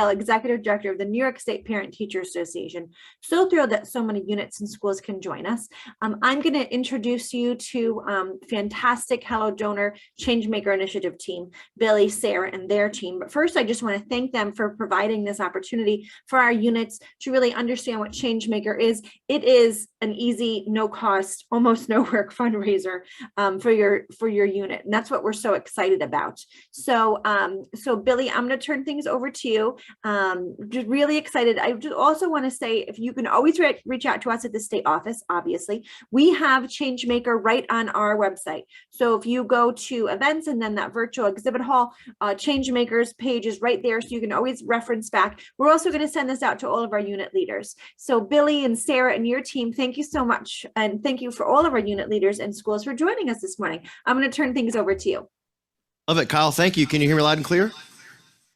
Executive Director of the New York State Parent Teacher Association. So thrilled that so many units and schools can join us. I'm going to introduce you to fantastic Hello Donor Changemaker Initiative team, Billy, Sarah, and their team. But first, I just want to thank them for providing this opportunity for our units to really understand what Changemaker is. It is an easy, no cost, almost no work fundraiser for your unit. And that's what we're so excited about. So Billy, I'm going to turn things over to you. Just really excited. I just also want to say, if you can always reach out to us at the state office, obviously, we have Changemaker right on our website. So if you go to events and then that virtual exhibit hall, Changemaker's page is right there. So you can always reference back. We're also going to send this out to all of our unit leaders. So Billy and Sarah and your team, thank you so much. And thank you for all of our unit leaders and schools for joining us this morning. I'm going to turn things over to you. Love it, Kyle. Thank you. Can you hear me loud and clear?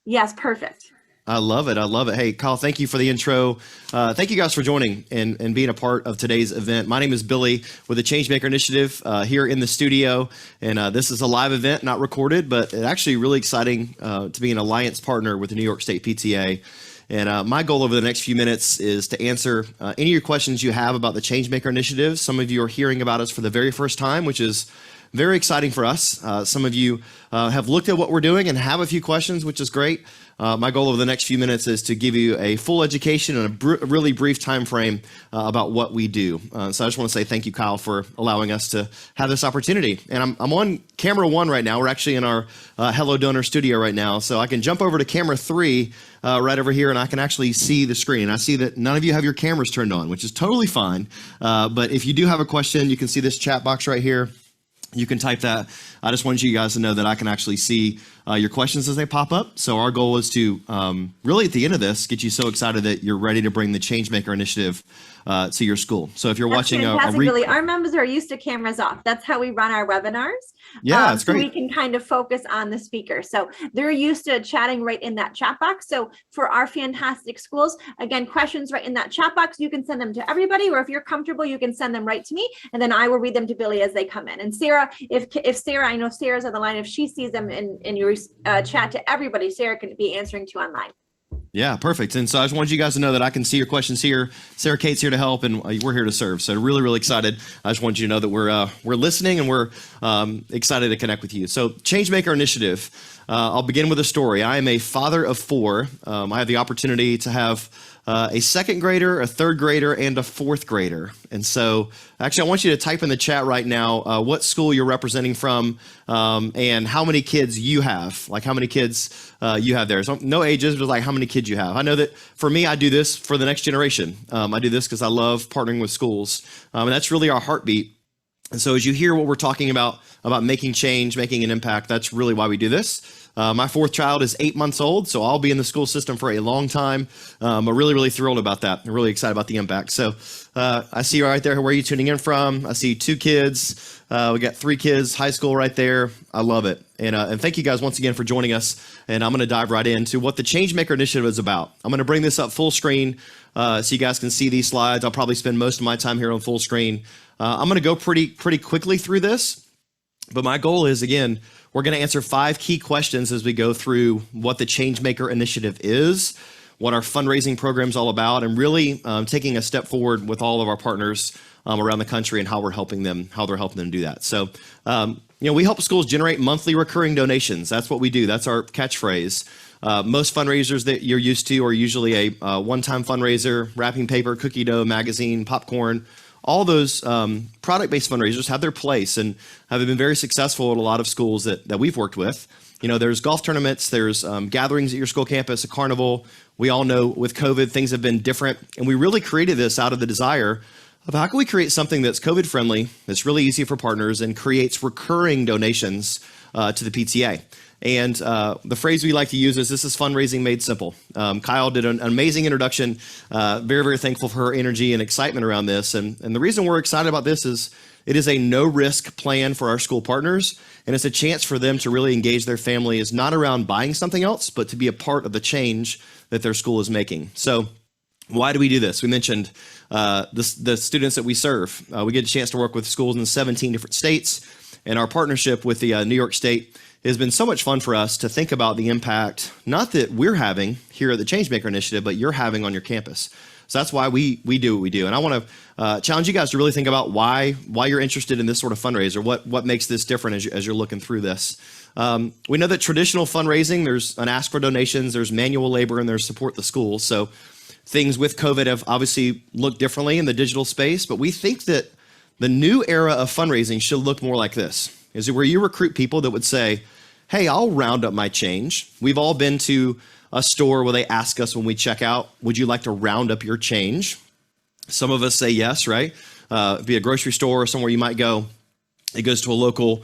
Yes, perfect. I love it. I love it. Hey, Kyle, thank you for the intro. Thank you guys for joining and being a part of today's event. My name is Billy with the Changemaker Initiative here in the studio. And this is a live event, not recorded, but it's actually really exciting to be an alliance partner with the New York State PTA. And my goal over the next few minutes is to answer any of your questions you have about the Changemaker Initiative. Some of you are hearing about us for the very first time, which is very exciting for us. Some of you have looked at what we're doing and have a few questions, which is great. My goal over the next few minutes is to give you a full education and a really brief time frame about what we do. So I just want to say thank you, Kyle, for allowing us to have this opportunity. And I'm on camera 1 right now. We're actually in our Hello Donor studio right now. So I can jump over to camera 3 right over here, and I can actually see the screen. I see that none of you have your cameras turned on, which is totally fine. But if you do have a question, you can see this chat box right here. You can type that. I just want you guys to know that I can actually see your questions as they pop up. So our goal is to really at the end of this, get you so excited that you're ready to bring the Changemaker Initiative to your school. So if you're watching really, our members are used to cameras off. That's how we run our webinars. Yeah, that's great. So we can kind of focus on the speaker. So they're used to chatting right in that chat box. So for our fantastic schools, again, questions right in that chat box, you can send them to everybody, or if you're comfortable, you can send them right to me, and then I will read them to Billy as they come in. And Sarah, if Sarah, I know Sarah's on the line, if she sees them in your chat to everybody, Sarah can be answering to online. Yeah, perfect. And so I just wanted you guys to know that I can see your questions here. Sarah Kate's here to help, and we're here to serve. So really, really excited. I just want you to know that we're listening, and we're excited to connect with you. So Changemaker Initiative. I'll begin with a story. I am a father of 4. I have the opportunity to have a 2nd grader, a 3rd grader, and a 4th grader. And so actually, I want you to type in the chat right now what school you're representing from and how many kids you have, like how many kids you have there. So no ages, but like how many kids you have. I know that for me, I do this for the next generation. I do this because I love partnering with schools. And that's really our heartbeat. And so as you hear what we're talking about making change, making an impact, that's really why we do this. My 4th child is 8 months old, so I'll be in the school system for a long time. I'm really, really thrilled about that. I'm really excited about the impact. So I see you right there. Where are you tuning in from? I see 2 kids. We got 3 kids, high school right there. I love it. And thank you guys once again for joining us. And I'm going to dive right into what the Changemaker Initiative is about. I'm going to bring this up full screen so you guys can see these slides. I'll probably spend most of my time here on full screen. I'm going to go pretty quickly through this. But my goal is, again, we're going to answer 5 key questions as we go through what the Changemaker Initiative is, what our fundraising program is all about, and really taking a step forward with all of our partners around the country and how they're helping them do that. So, we help schools generate monthly recurring donations. That's what we do. That's our catchphrase. Most fundraisers that you're used to are usually a one-time fundraiser, wrapping paper, cookie dough, magazine, popcorn. All those product-based fundraisers have their place and have been very successful at a lot of schools that we've worked with. There's golf tournaments, there's gatherings at your school campus, a carnival. We all know with COVID, things have been different. And we really created this out of the desire of how can we create something that's COVID friendly, that's really easy for partners, and creates recurring donations to the PTA. And the phrase we like to use is, this is fundraising made simple. Kyle did an amazing introduction. Very, very thankful for her energy and excitement around this. And the reason we're excited about this is it is a no-risk plan for our school partners, and it's a chance for them to really engage their family, is not around buying something else, but to be a part of the change that their school is making. So why do we do this? We mentioned the students that we serve. We get a chance to work with schools in 17 different states, and our partnership with the New York State has been so much fun for us to think about the impact, not that we're having here at the Changemaker Initiative, but you're having on your campus. So that's why we do what we do. And I want to challenge you guys to really think about why you're interested in this sort of fundraiser, what makes this different as you're looking through this. We know that traditional fundraising, there's an ask for donations, there's manual labor, and there's support the schools. So things with COVID have obviously looked differently in the digital space, but we think that the new era of fundraising should look more like this, is where you recruit people that would say, hey, I'll round up my change. We've all been to a store where they ask us when we check out, would you like to round up your change? Some of us say yes, right? Be a grocery store or somewhere you might go. It goes to a local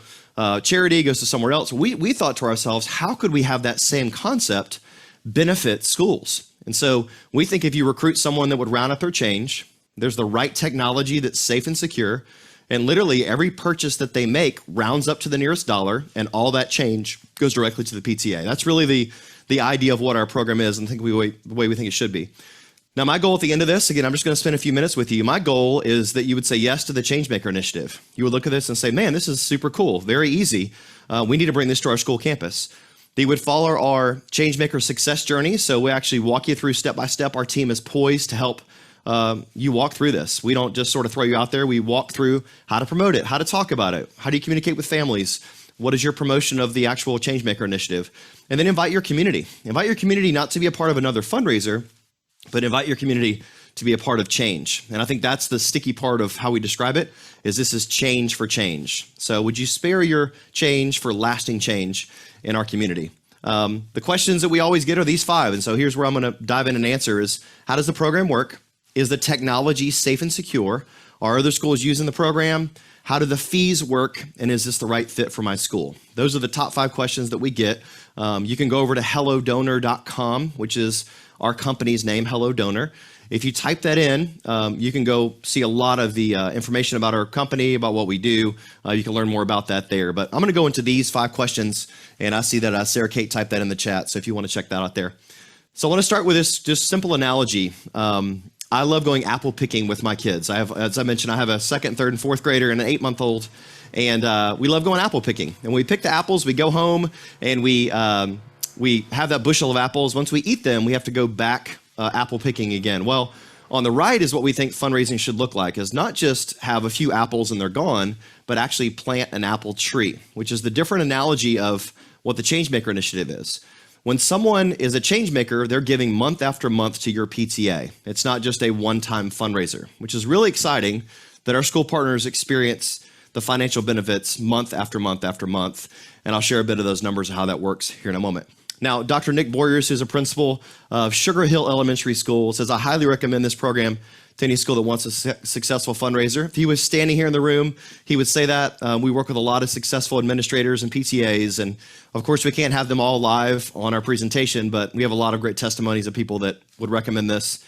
charity, goes to somewhere else. We thought to ourselves, how could we have that same concept benefit schools? And so we think if you recruit someone that would round up their change, there's the right technology that's safe and secure, and literally every purchase that they make rounds up to the nearest dollar, and all that change goes directly to the PTA. That's really the idea of what our program is, and the way we think it should be. Now, my goal at the end of this, again, I'm just going to spend a few minutes with you. My goal is that you would say yes to the Changemaker Initiative. You would look at this and say, man, this is super cool, very easy. We need to bring this to our school campus. You would follow our Changemaker success journey. So we actually walk you through step by step. Our team is poised to help you walk through this. We don't just sort of throw you out there. We walk through how to promote it, how to talk about it, how do you communicate with families, what is your promotion of the actual Changemaker Initiative, and then invite your community. Invite your community not to be a part of another fundraiser, but invite your community to be a part of change. And I think that's the sticky part of how we describe it, is this is change for change. So would you spare your change for lasting change in our community? The questions that we always get are these 5. And so here's where I'm going to dive in and answer is, how does the program work? Is the technology safe and secure? Are other schools using the program? How do the fees work? And is this the right fit for my school? Those are the top 5 questions that we get. You can go over to hellodonor.com, which is our company's name, Hello Donor. If you type that in, you can go see a lot of the information about our company, about what we do. You can learn more about that there. But I'm going to go into these 5 questions, and I see that Sarah Kate typed that in the chat. So if you want to check that out there. So I want to start with this just simple analogy. I love going apple picking with my kids. As I mentioned, I have a 2nd, 3rd, and 4th grader and an 8-month-old, and we love going apple picking. And when we pick the apples, we go home and we have that bushel of apples. Once we eat them, we have to go back apple picking again. Well, on the right is what we think fundraising should look like, is not just have a few apples and they're gone, but actually plant an apple tree, which is the different analogy of what the Changemaker Initiative is. When someone is a change maker, they're giving month after month to your PTA. It's not just a one-time fundraiser, which is really exciting that our school partners experience the financial benefits month after month after month. And I'll share a bit of those numbers of how that works here in a moment. Now, Dr. Nick Boyers, who's a principal of Sugar Hill Elementary School, says, I highly recommend this program to any school that wants a successful fundraiser. If he was standing here in the room, he would say that. We work with a lot of successful administrators and PTAs, and of course we can't have them all live on our presentation, but we have a lot of great testimonies of people that would recommend this,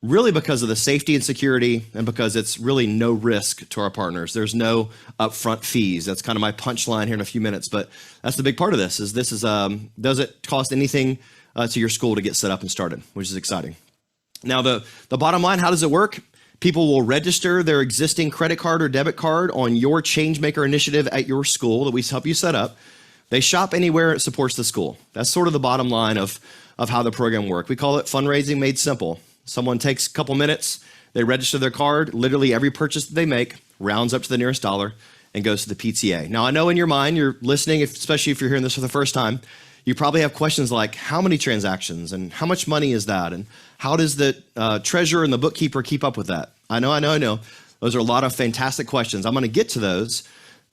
really because of the safety and security, and because it's really no risk to our partners. There's no upfront fees. That's kind of my punchline here in a few minutes, but that's the big part of this, is does it cost anything to your school to get set up and started, which is exciting. Now, the bottom line, how does it work? People will register their existing credit card or debit card on your Changemaker Initiative at your school that we help you set up. They shop anywhere it supports the school. That's sort of the bottom line of how the program works. We call it fundraising made simple. Someone takes a couple minutes, they register their card, literally every purchase that they make rounds up to the nearest dollar and goes to the PTA. Now, I know in your mind, you're listening, especially if you're hearing this for the first time, you probably have questions like, how many transactions and how much money is that? And how does the treasurer and the bookkeeper keep up with that? I know. Those are a lot of fantastic questions. I'm going to get to those.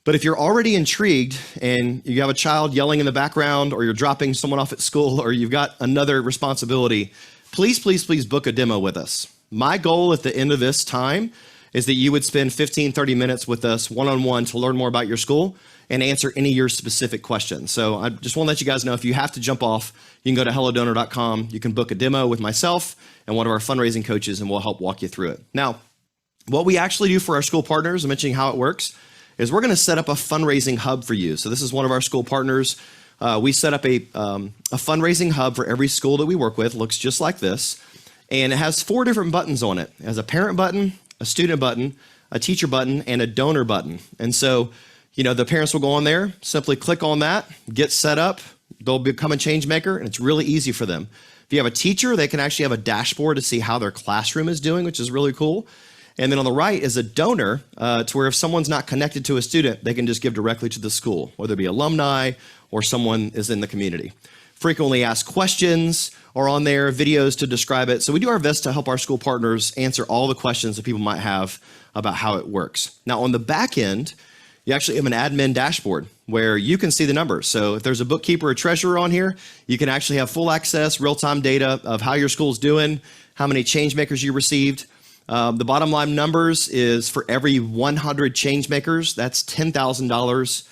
But if you're already intrigued and you have a child yelling in the background, or you're dropping someone off at school, or you've got another responsibility, please book a demo with us. My goal at the end of this time is that you would spend 15, 30 minutes with us one-on-one to learn more about your school and answer any of your specific questions. So I just want to let you guys know, if you have to jump off, you can go to hellodonor.com. You can book a demo with myself and one of our fundraising coaches, and we'll help walk you through it. Now, what we actually do for our school partners, I'm mentioning how it works, is we're going to set up a fundraising hub for you. So this is one of our school partners. We set up a fundraising hub for every school that we work with. It looks just like this. And it has 4 different buttons on it. It has a parent button, a student button, a teacher button, and a donor button. And so The parents will go on there, simply click on that, get set up. They'll become a change maker, and it's really easy for them. If you have a teacher, they can actually have a dashboard to see how their classroom is doing, which is really cool. And then on the right is a donor to where if someone's not connected to a student, they can just give directly to the school, whether it be alumni or someone is in the community. Frequently asked questions are on there, videos to describe it. So we do our best to help our school partners answer all the questions that people might have about how it works. Now on the back end, you actually have an admin dashboard where you can see the numbers. So if there's a bookkeeper or treasurer on here, you can actually have full access, real-time data of how your school's doing, how many change makers you received. The bottom line numbers is for every 100 change makers, that's $10,000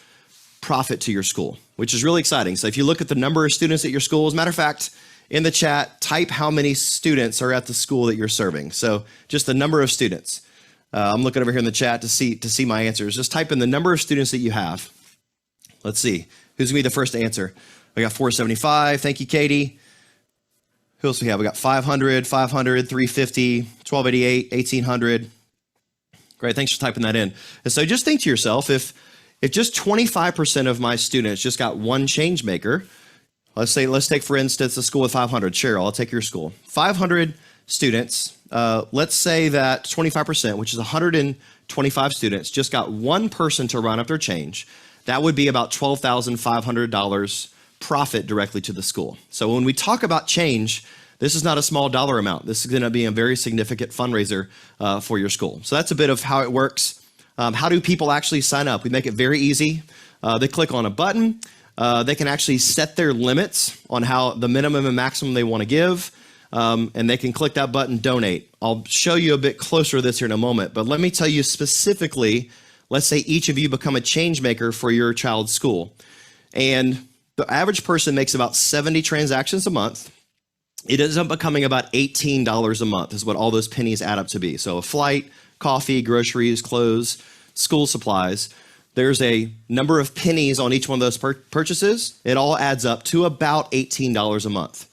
profit to your school, which is really exciting. So if you look at the number of students at your school, as a matter of fact, in the chat, type how many students are at the school that you're serving. So just the number of students. I'm looking over here in the chat to see my answers. Just type in the number of students that you have. Let's see. Who's going to be the first to answer? We got 475. Thank you, Katie. Who else we have? We got 500, 500, 350, 1288, 1800. Great. Thanks for typing that in. And so just think to yourself, if just 25% of my students just got one change maker, let's take, for instance, a school with 500. Cheryl, I'll take your school. 500 students. Let's say that 25%, which is 125 students, just got one person to run up their change. That would be about $12,500 profit directly to the school. So when we talk about change, this is not a small dollar amount. This is going to be a very significant fundraiser for your school. So that's a bit of how it works. How do people actually sign up? We make it very easy. They click on a button. They can actually set their limits on how the minimum and maximum they want to give. And they can click that button, donate. I'll show you a bit closer to this here in a moment, but let me tell you specifically, let's say each of you become a change maker for your child's school. And the average person makes about 70 transactions a month. It ends up becoming about $18 a month is what all those pennies add up to be. So a flight, coffee, groceries, clothes, school supplies. There's a number of pennies on each one of those purchases. It all adds up to about $18 a month.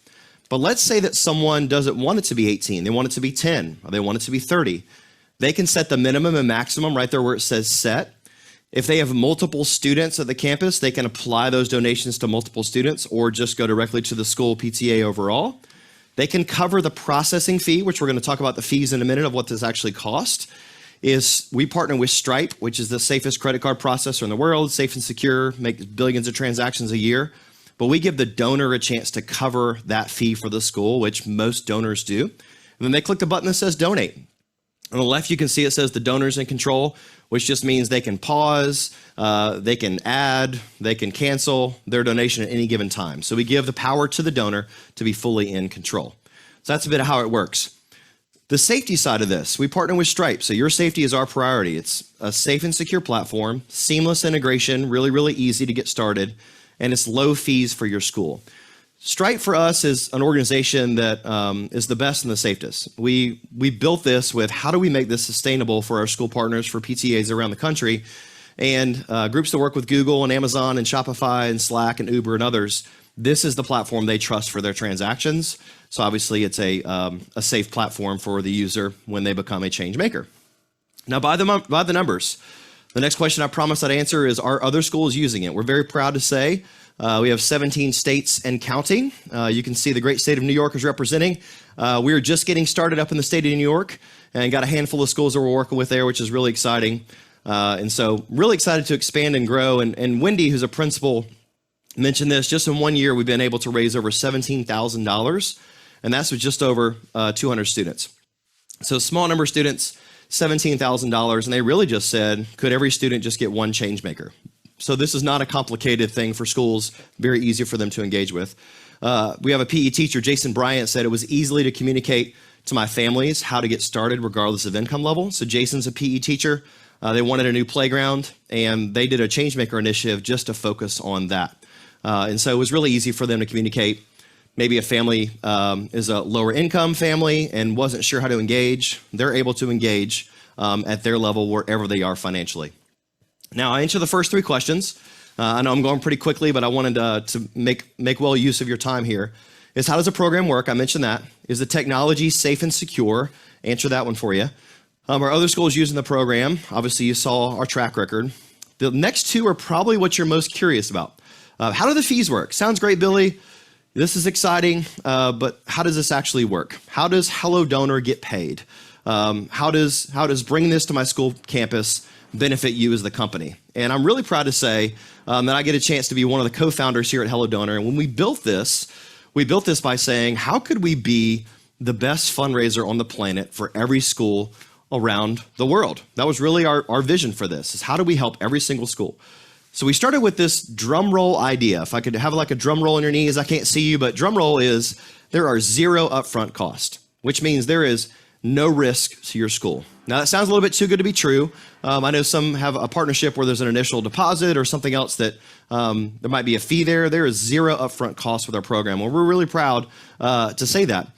But let's say that someone doesn't want it to be 18, they want it to be 10, or they want it to be 30. They can set the minimum and maximum right there where it says set. If they have multiple students at the campus, they can apply those donations to multiple students or just go directly to the school PTA overall. They can cover the processing fee, which we're going to talk about the fees in a minute of what this actually costs. We partner with Stripe, which is the safest credit card processor in the world, safe and secure, makes billions of transactions a year. But we give the donor a chance to cover that fee for the school, which most donors do. And then they click the button that says donate. On the left, you can see it says the donor's in control, which just means they can pause, they can add, they can cancel their donation at any given time. So we give the power to the donor to be fully in control. So that's a bit of how it works. The safety side of this, we partner with Stripe. So your safety is our priority. It's a safe and secure platform, seamless integration, really, really easy to get started, and it's low fees for your school. Stripe for us is an organization that is the best and the safest. We built this with how do we make this sustainable for our school partners, for PTAs around the country, and groups that work with Google and Amazon and Shopify and Slack and Uber and others. This is the platform they trust for their transactions. So obviously it's a safe platform for the user when they become a change maker. Now by the numbers, the next question I promised I'd answer is, are other schools using it? We're very proud to say we have 17 states and counting. You can see the great state of New York is representing. We are just getting started up in the state of New York and got a handful of schools that we're working with there, which is really exciting. And so really excited to expand and grow. And Wendy, who's a principal, mentioned this. Just in 1 year, we've been able to raise over $17,000, and that's with just over 200 students. So small number of students, $17,000, and they really just said, could every student just get one change maker? So this is not a complicated thing for schools, very easy for them to engage with. We have a PE teacher, Jason Bryant, said it was easily to communicate to my families how to get started regardless of income level. So Jason's a PE teacher. They wanted a new playground, and they did a Changemaker Initiative just to focus on that. And so it was really easy for them to communicate. Maybe a family is a lower income family and wasn't sure how to engage. They're able to engage at their level wherever they are financially. Now, I answer the first three questions. I know I'm going pretty quickly, but I wanted to make well use of your time here. Is how does the program work? I mentioned that. Is the technology safe and secure? Answer that one for you. Are other schools using the program? Obviously, you saw our track record. The next two are probably what you're most curious about. How do the fees work? Sounds great, Billy. This is exciting, but how does this actually work? How does Hello Donor get paid? How does bringing this to my school campus benefit you as the company? And I'm really proud to say that I get a chance to be one of the co-founders here at Hello Donor. And when we built this by saying, how could we be the best fundraiser on the planet for every school around the world? That was really our vision for this, is how do we help every single school? So we started with this drum roll idea. If I could have like a drum roll on your knees, I can't see you, but drum roll is there are zero upfront cost, which means there is no risk to your school. Now that sounds a little bit too good to be true. I know some have a partnership where there's an initial deposit or something else that there might be a fee there. There is zero upfront cost with our program. Well, we're really proud to say that.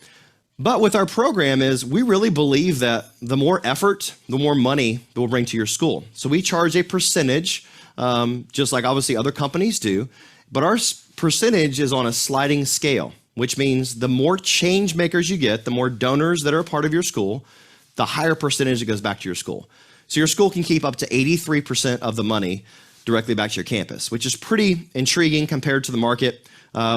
But with our program is we really believe that the more effort, the more money that we'll bring to your school. So we charge a percentage, just like obviously other companies do, but our percentage is on a sliding scale, which means the more change makers you get, the more donors that are a part of your school, the higher percentage that goes back to your school. So your school can keep up to 83% of the money directly back to your campus, which is pretty intriguing compared to the market.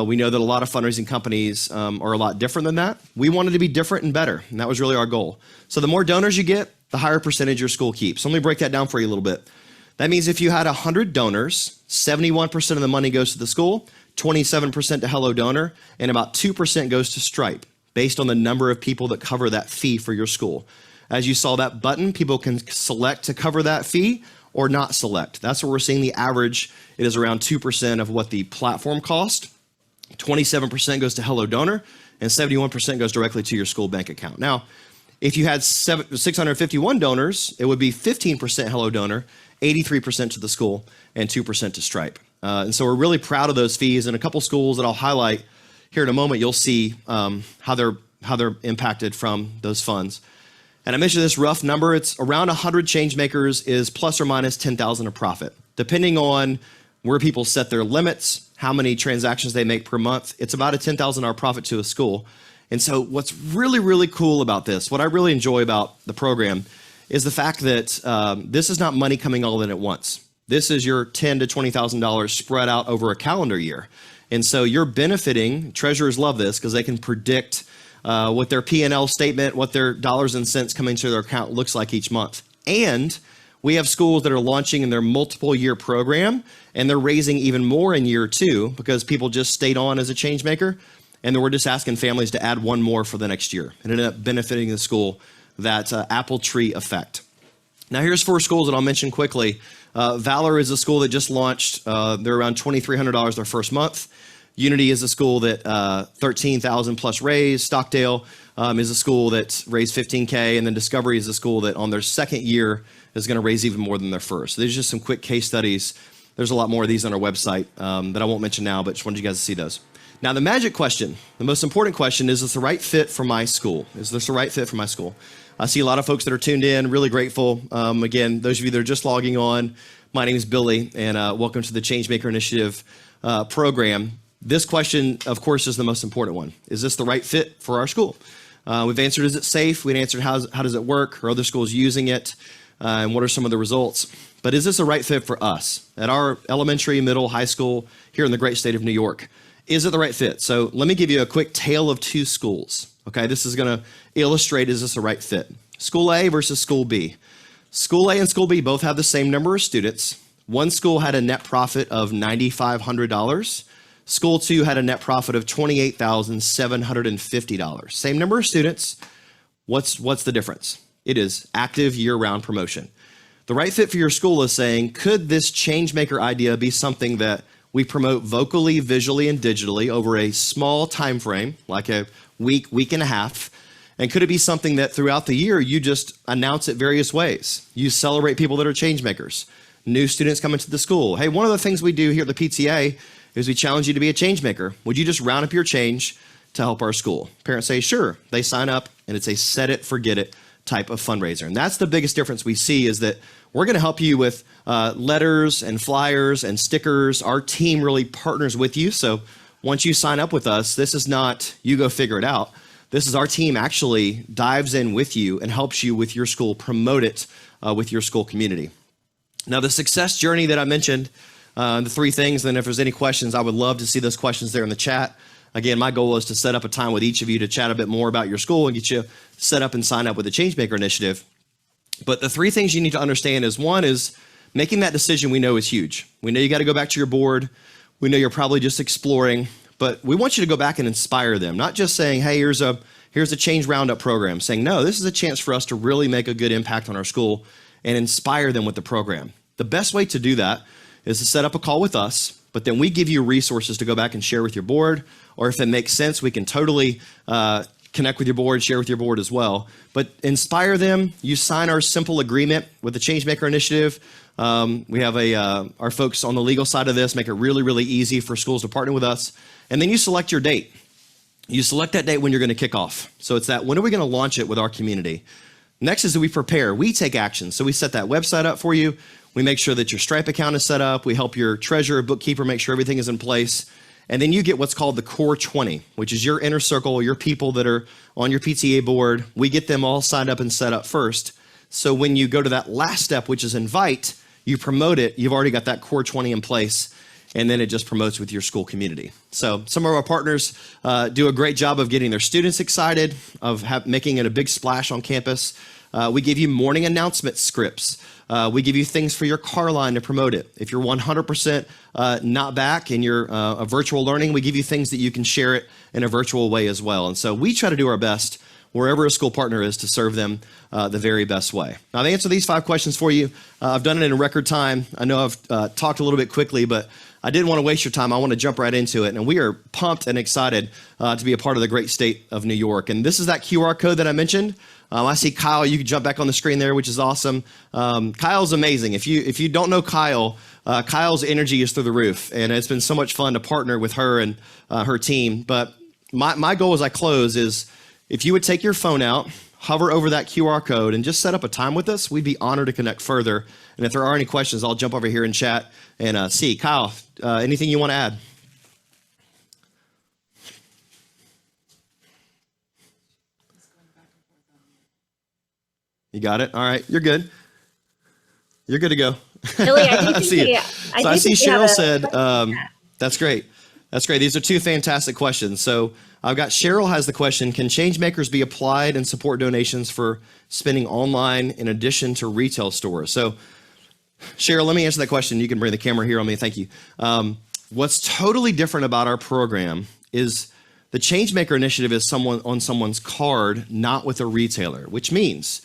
We know that a lot of fundraising companies are a lot different than that. We wanted to be different and better, and that was really our goal. So the more donors you get, the higher percentage your school keeps. So let me break that down for you a little bit. That means if you had 100 donors, 71% of the money goes to the school, 27% to Hello Donor, and about 2% goes to Stripe, based on the number of people that cover that fee for your school. As you saw that button, people can select to cover that fee or not select. That's what we're seeing the average. It is around 2% of what the platform cost. 27% goes to Hello Donor, and 71% goes directly to your school bank account. Now, if you had 651 donors, it would be 15% Hello Donor, 83% to the school, and 2% to Stripe. And so we're really proud of those fees. And a couple schools that I'll highlight here in a moment, you'll see how they're impacted from those funds. And I mentioned this rough number. It's around 100 change makers is plus or minus 10,000 of profit, depending on where people set their limits, how many transactions they make per month. It's about a $10,000 profit to a school. And so what's really, really cool about this, what I really enjoy about the program, is the fact that this is not money coming all in at once. This is your $10,000 to $20,000 spread out over a calendar year. And so you're benefiting, treasurers love this because they can predict what their P&L statement, what their dollars and cents coming to their account looks like each month. And we have schools that are launching in their multiple year program, and they're raising even more in year two because people just stayed on as a change maker. And then we're just asking families to add one more for the next year and ended up benefiting the school, that apple tree effect. Now here's 4 schools that I'll mention quickly. Valor is a school that just launched. They're around $2,300 their first month. Unity is a school that $13,000 plus raised. Stockdale is a school that raised $15K, and then Discovery is a school that on their second year is going to raise even more than their first. So there's just some quick case studies. There's a lot more of these on our website that I won't mention now, but just wanted you guys to see those. Now the magic question, the most important question, is this the right fit for my school? Is this the right fit for my school? I see a lot of folks that are tuned in, really grateful. Again, those of you that are just logging on, my name is Billy, and welcome to the Changemaker Initiative program. This question, of course, is the most important one. Is this the right fit for our school? We've answered, is it safe? We've answered, how does it work? Are other schools using it? And what are some of the results? But is this a right fit for us at our elementary, middle, high school here in the great state of New York? Is it the right fit? So let me give you a quick tale of 2 schools. Okay, this is going to illustrate, is this a right fit? School A versus School B. School A and School B both have the same number of students. One school had a net profit of $9,500. School 2 had a net profit of $28,750. Same number of students. What's the difference? It is active year-round promotion. The right fit for your school is saying, could this Changemaker idea be something that we promote vocally, visually, and digitally over a small time frame, like a week and a half? And could it be something that throughout the year, you just announce it various ways? You celebrate people that are change makers, new students coming to the school. Hey, one of the things we do here at the PTA is we challenge you to be a change maker. Would you just round up your change to help our school? Parents say, sure. They sign up, and it's a set it, forget it type of fundraiser. And that's the biggest difference we see, is that we're going to help you with letters and flyers and stickers. Our team really partners with you. So once you sign up with us, this is not you go figure it out. This is our team actually dives in with you and helps you with your school, promote it with your school community. Now, the success journey that I mentioned, the three things, then if there's any questions, I would love to see those questions there in the chat. Again, my goal is to set up a time with each of you to chat a bit more about your school and get you set up and sign up with the Changemaker Initiative. But the three things you need to understand is, one is making that decision we know is huge. We know you got to go back to your board. We know you're probably just exploring, but we want you to go back and inspire them, not just saying, hey, here's a Change Roundup program, saying, no, this is a chance for us to really make a good impact on our school and inspire them with the program. The best way to do that is to set up a call with us, but then we give you resources to go back and share with your board, or if it makes sense, we can totally connect with your board, share with your board as well. But inspire them. You sign our simple agreement with the Changemaker Initiative. We have our folks on the legal side of this make it really, really easy for schools to partner with us. And then you select your date. You select that date when you're going to kick off. So it's that, when are we going to launch it with our community? Next is that we prepare. We take action. So we set that website up for you. We make sure that your Stripe account is set up. We help your treasurer, bookkeeper make sure everything is in place. And then you get what's called the Core 20, which is your inner circle, your people that are on your PTA board. We get them all signed up and set up first. So when you go to that last step, which is invite, you promote it, you've already got that Core 20 in place, and then it just promotes with your school community. So some of our partners do a great job of getting their students excited, of making it a big splash on campus. We give you morning announcement scripts. We give you things for your car line to promote it. If you're 100% not back and you're a virtual learning, we give you things that you can share it in a virtual way as well. And so we try to do our best wherever a school partner is to serve them the very best way. Now, to answer these 5 questions for you, I've done it in a record time. I know I've talked a little bit quickly, but I didn't want to waste your time. I want to jump right into it. And we are pumped and excited to be a part of the great state of New York. And this is that QR code that I mentioned. I see Kyle. You can jump back on the screen there, which is awesome. Kyle's amazing. If you don't know Kyle, Kyle's energy is through the roof. And it's been so much fun to partner with her and her team. But my goal as I close is, if you would take your phone out, hover over that QR code, and just set up a time with us, we'd be honored to connect further. And if there are any questions, I'll jump over here and chat and see. Kyle, anything you want to add? You got it? All right, you're good. You're good to go. Billy, I see it. I see Cheryl said, that's great. That's great. These are 2 fantastic questions. So I've got Cheryl has the question, can Changemakers be applied and support donations for spending online in addition to retail stores? So Cheryl, let me answer that question. You can bring the camera here on me. Thank you. What's totally different about our program is the Changemaker Initiative is on someone's card, not with a retailer, which means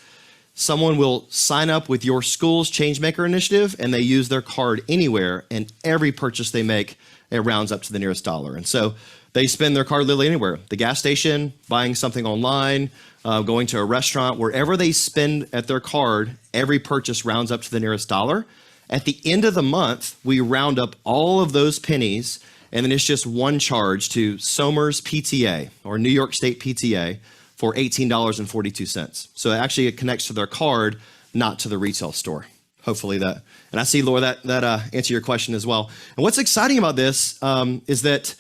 someone will sign up with your school's Changemaker Initiative and they use their card anywhere, and every purchase they make, it rounds up to the nearest dollar. And so they spend their card literally anywhere, the gas station, buying something online, going to a restaurant, wherever they spend at their card, every purchase rounds up to the nearest dollar. At the end of the month, we round up all of those pennies, and then it's just one charge to Somers PTA or New York State PTA for $18.42. So actually it connects to their card, not to the retail store. Hopefully that, and I see, Laura, that answer your question as well. And what's exciting about this is that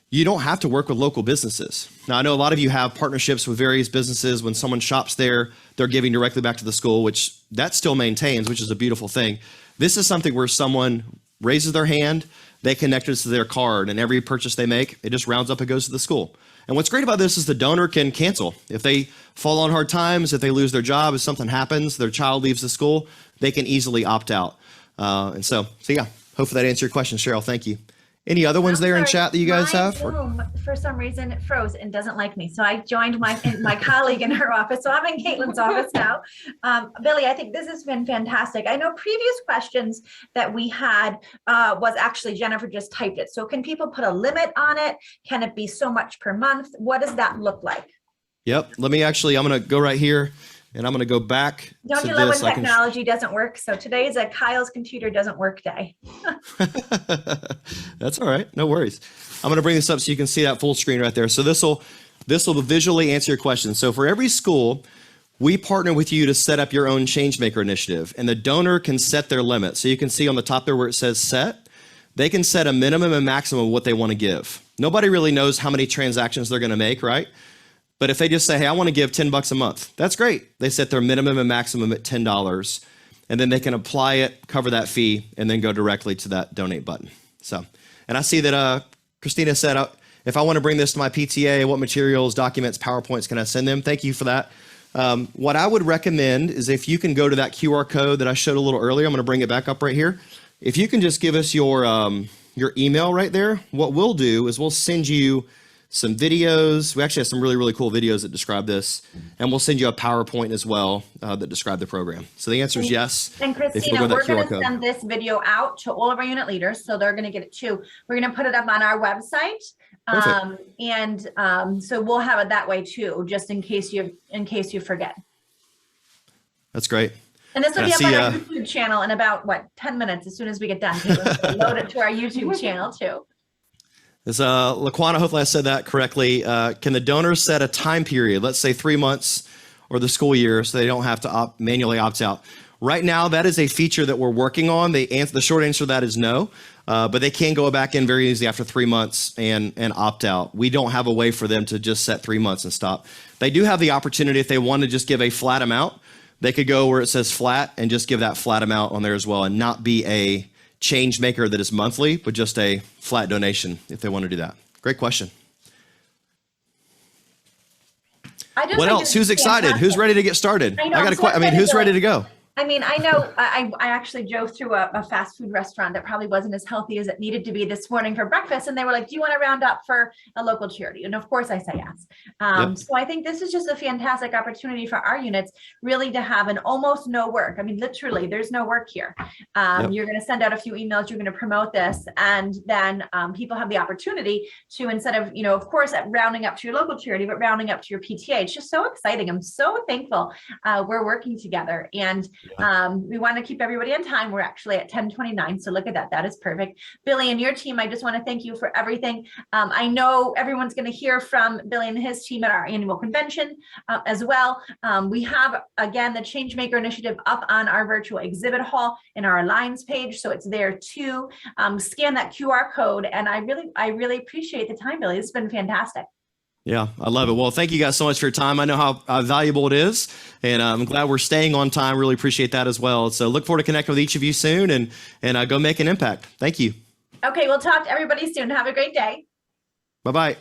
you don't have to work with local businesses. Now, I know a lot of you have partnerships with various businesses. When someone shops there, they're giving directly back to the school, which that still maintains, which is a beautiful thing. This is something where someone raises their hand, they connect us to their card, and every purchase they make, it just rounds up and goes to the school. And what's great about this is the donor can cancel. If they fall on hard times, if they lose their job, if something happens, their child leaves the school, they can easily opt out. And so yeah, hopefully that answered your question, Cheryl. Thank you. Any other ones there in chat that you guys have? Zoom, for some reason, it froze and doesn't like me. So I joined my colleague in her office. So I'm in Caitlin's office now. Billy, I think this has been fantastic. I know previous questions that we had was actually Jennifer just typed it. So can people put a limit on it? Can it be so much per month? What does that look like? Yep. Let me actually, I'm going to go right here. And I'm going to go back. Don't you love when technology doesn't work? So today is a Kyle's computer doesn't work day. That's all right. No worries. I'm going to bring this up so you can see that full screen right there. So this will visually answer your question. So for every school, we partner with you to set up your own Changemaker Initiative, and the donor can set their limit. So you can see on the top there where it says set, they can set a minimum and maximum of what they want to give. Nobody really knows how many transactions they're going to make, right? But if they just say, hey, I want to give $10 a month, that's great. They set their minimum and maximum at $10. and then they can apply it, cover that fee, and then go directly to that donate button. So, and I see that Christina said, if I want to bring this to my PTA, what materials, documents, PowerPoints can I send them? Thank you for that. What I would recommend is if you can go to that QR code that I showed a little earlier, I'm going to bring it back up right here. If you can just give us your email right there, what we'll do is we'll send you some videos. We actually have some really, really cool videos that describe this, and we'll send you a PowerPoint as well that describe the program. So the answer is yes. And Christina, we're going to send this video out to all of our unit leaders, so they're going to get it too. We're going to put it up on our website, so we'll have it that way too, just in case you forget. That's great. And this will be up on our YouTube channel in about 10 minutes as soon as we get done. We'll load it to our YouTube channel too. This Laquana, hopefully I said that correctly. Can the donors set a time period, let's say 3 months or the school year, so they don't have to manually opt out? Right now, that is a feature that we're working on. The short answer to that is no, but they can go back in very easily after 3 months and opt out. We don't have a way for them to just set 3 months and stop. They do have the opportunity, if they want to just give a flat amount, they could go where it says flat and just give that flat amount on there as well, and not be a Changemaker that is monthly, but just a flat donation if they want to do that. Great question. What else? Who's excited? Who's ready to get started? I got a question. I mean, who's ready to go? I mean, I know I actually drove through a fast food restaurant that probably wasn't as healthy as it needed to be this morning for breakfast. And they were like, do you want to round up for a local charity? And of course I say yes. So I think this is just a fantastic opportunity for our units really to have an almost no work. I mean, literally there's no work here. You're going to send out a few emails, you're going to promote this, and then people have the opportunity to, instead of, of course, rounding up to your local charity, but rounding up to your PTA. It's just so exciting. I'm so thankful we're working together. And we want to keep everybody on time. We're actually at 10:29. So look at that. That is perfect. Billy and your team, I just want to thank you for everything. I know everyone's going to hear from Billy and his team at our annual convention as well. We have, again, the Changemaker Initiative up on our virtual exhibit hall in our Alliance page. So it's there too. Scan that QR code. And I really appreciate the time, Billy. It's been fantastic. Yeah, I love it. Well, thank you guys so much for your time. I know how valuable it is, and I'm glad we're staying on time. Really appreciate that as well. So look forward to connecting with each of you soon and go make an impact. Thank you. Okay, we'll talk to everybody soon. Have a great day. Bye-bye.